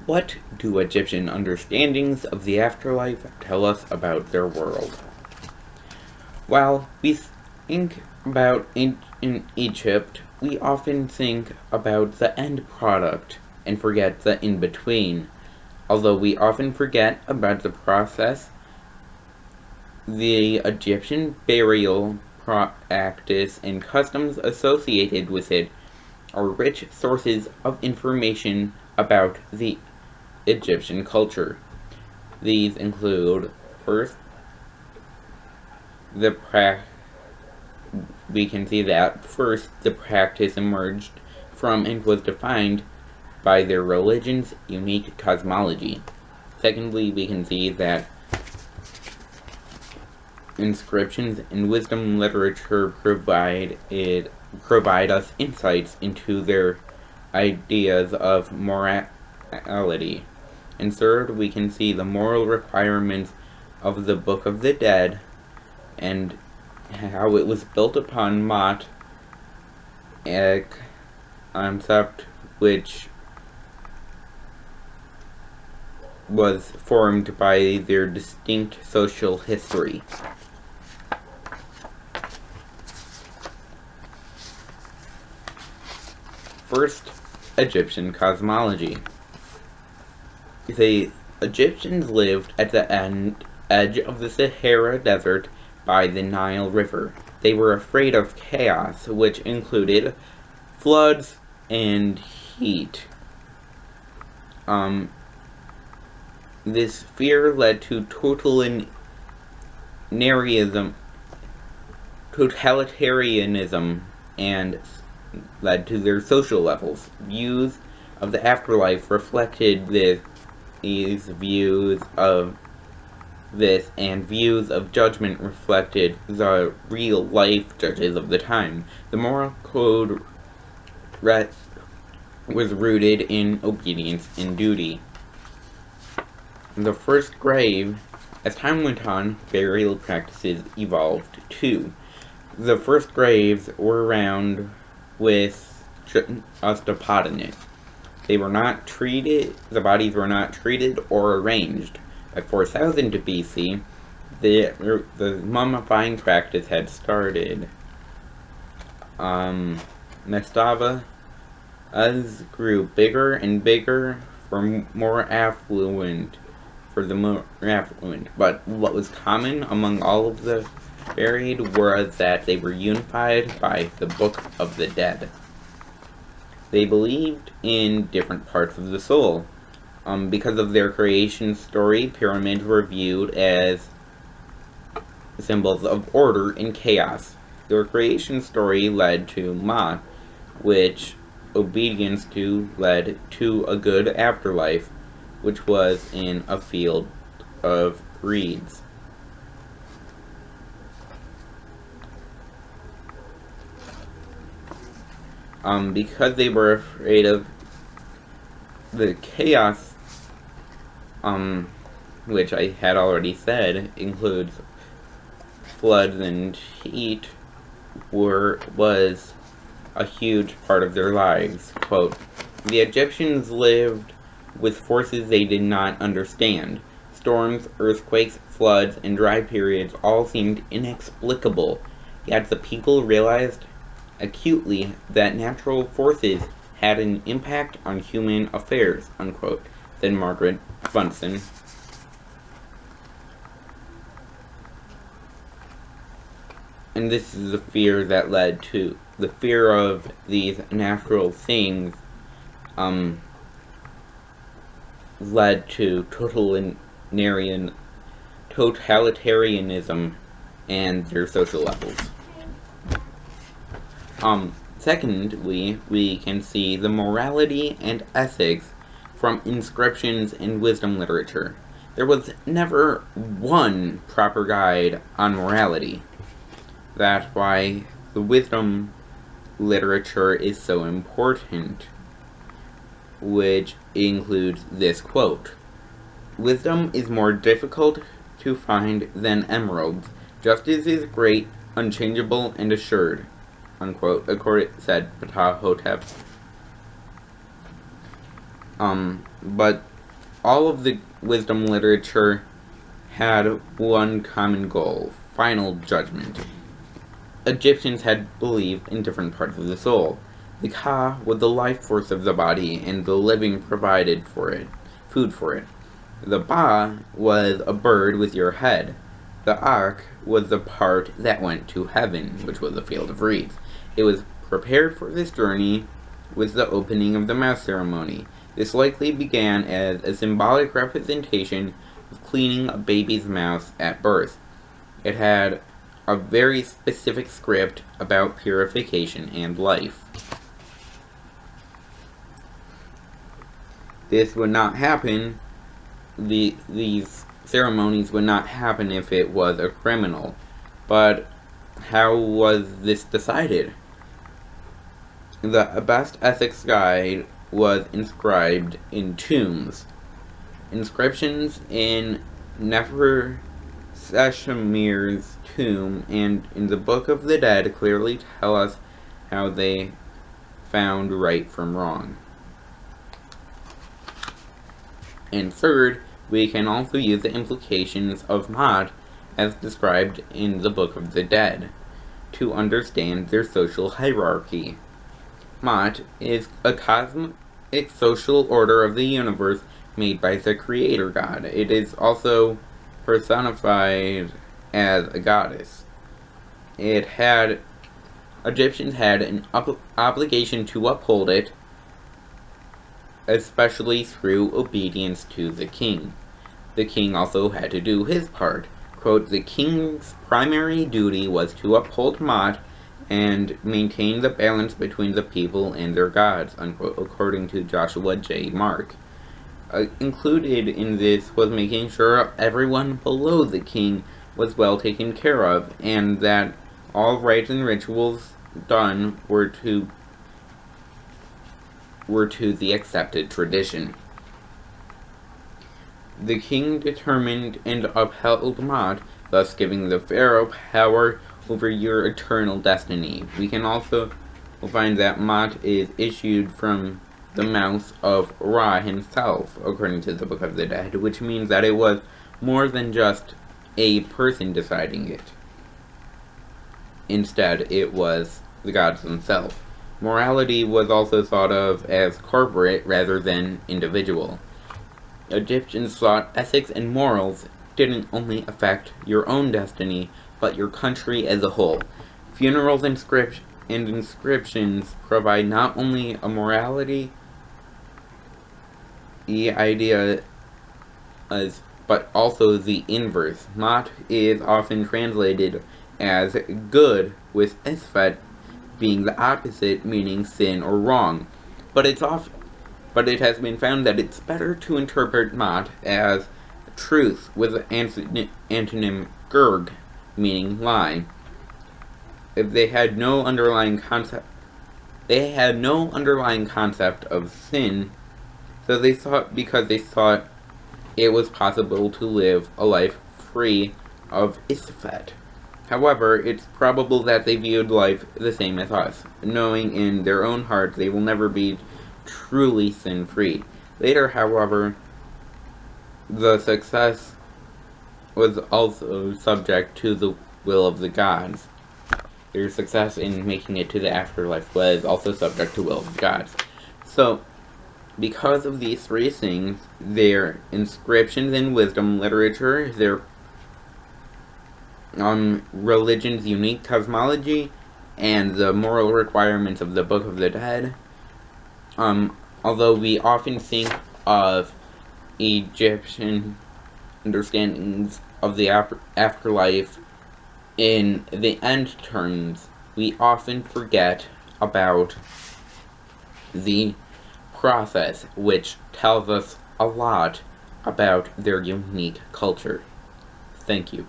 What do Egyptian understandings of the afterlife tell us about their world? While we think about ancient Egypt, we often think about the end product and forget the in-between. Although we often forget about the process, the Egyptian burial practice and customs associated with it are rich sources of information about the Egyptian culture. These include, first, we can see that first the practice emerged from and was defined by their religion's unique cosmology. Secondly, we can see that inscriptions and wisdom literature provide us insights into their ideas of morality. And third, we can see the moral requirements of the Book of the Dead and how it was built upon Mot, a concept which was formed by their distinct social history. First, Egyptian cosmology. The Egyptians lived at the edge of the Sahara Desert by the Nile River. They were afraid of chaos, which included floods and heat. This fear led to totalitarianism and led to their social levels. Views of the afterlife reflected these views of this, and views of judgment reflected the real-life judges of the time. The moral code was rooted in obedience and duty. The first grave, as time went on, burial practices evolved too. The first graves were round with just a pot in it. The bodies were not treated or arranged. By 4000 BC, the mummifying practice had started. Mastabas grew bigger and bigger for the more affluent. But what was common among all of the buried was that they were unified by the Book of the Dead. They believed in different parts of the soul. Because of their creation story, pyramids were viewed as symbols of order and chaos. Their creation story led to Ma, which obedience to led to a good afterlife, which was in a field of reeds. Because they were afraid of the chaos, which I had already said includes floods and heat, was a huge part of their lives. Quote, "The Egyptians lived with forces they did not understand. Storms, earthquakes, floods, and dry periods all seemed inexplicable, yet the people realized acutely that natural forces had an impact on human affairs," unquote, said Margaret Bunsen. And this is the fear that led to the fear of these natural things, led to totalitarianism and their social levels. Secondly, we can see the morality and ethics from inscriptions and wisdom literature. There was never one proper guide on morality. That's why the wisdom literature is so important, which includes this quote, "Wisdom is more difficult to find than emeralds. Justice is great, unchangeable, and assured," unquote, said Ptah Hotep. But All of the wisdom literature had one common goal: final judgment. Egyptians had believed in different parts of the soul. The Ka was the life force of the body, and the living provided for it, food for it. The Ba was a bird with your head. The Ak was the part that went to heaven, which was a field of reeds. It was prepared for this journey with the opening of the mouth ceremony. This likely began as a symbolic representation of cleaning a baby's mouth at birth. It had a very specific script about purification and life. This would not happen, these ceremonies would not happen if it was a criminal. But how was this decided? The best ethics guide was inscribed in tombs. Inscriptions in Nefer Seshemir's tomb and in the Book of the Dead clearly tell us how they found right from wrong. And third, we can also use the implications of Ma'at as described in the Book of the Dead to understand their social hierarchy. Ma'at is a cosmic social order of the universe made by the Creator God. It is also personified as a goddess. Egyptians had an obligation to uphold it, especially through obedience to the king. The king also had to do his part. Quote, the king's primary duty was to uphold Ma'at and maintain the balance between the people and their gods, unquote, according to Joshua J. Mark. Included in this was making sure everyone below the king was well taken care of, and that all rites and rituals done were to the accepted tradition. The king determined and upheld Ma'at, thus giving the pharaoh power over your eternal destiny. We can also find that Ma'at is issued from the mouth of Ra himself, according to the Book of the Dead, which means that it was more than just a person deciding it. Instead, it was the gods themselves. Morality was also thought of as corporate rather than individual. Egyptians thought ethics and morals didn't only affect your own destiny, but your country as a whole. Funerals and inscriptions provide not only a morality idea, but also the inverse. Ma'at is often translated as good, with Isfet being the opposite, meaning sin or wrong. But it has been found that it's better to interpret Ma'at as truth, with the antonym Gerg, meaning lie. If they had no underlying concept of sin, so because they thought it was possible to live a life free of Isfet. However, it's probable that they viewed life the same as us, knowing in their own hearts they will never be truly sin-free. Later, however, the success was also subject to the will of the gods. Their success in making it to the afterlife was also subject to the will of the gods. So, because of these three things, their inscriptions in wisdom literature, their religion's unique cosmology, and the moral requirements of the Book of the Dead, although we often think of Egyptian understandings of the afterlife in the end terms, we often forget about the process, which tells us a lot about their unique culture. Thank you.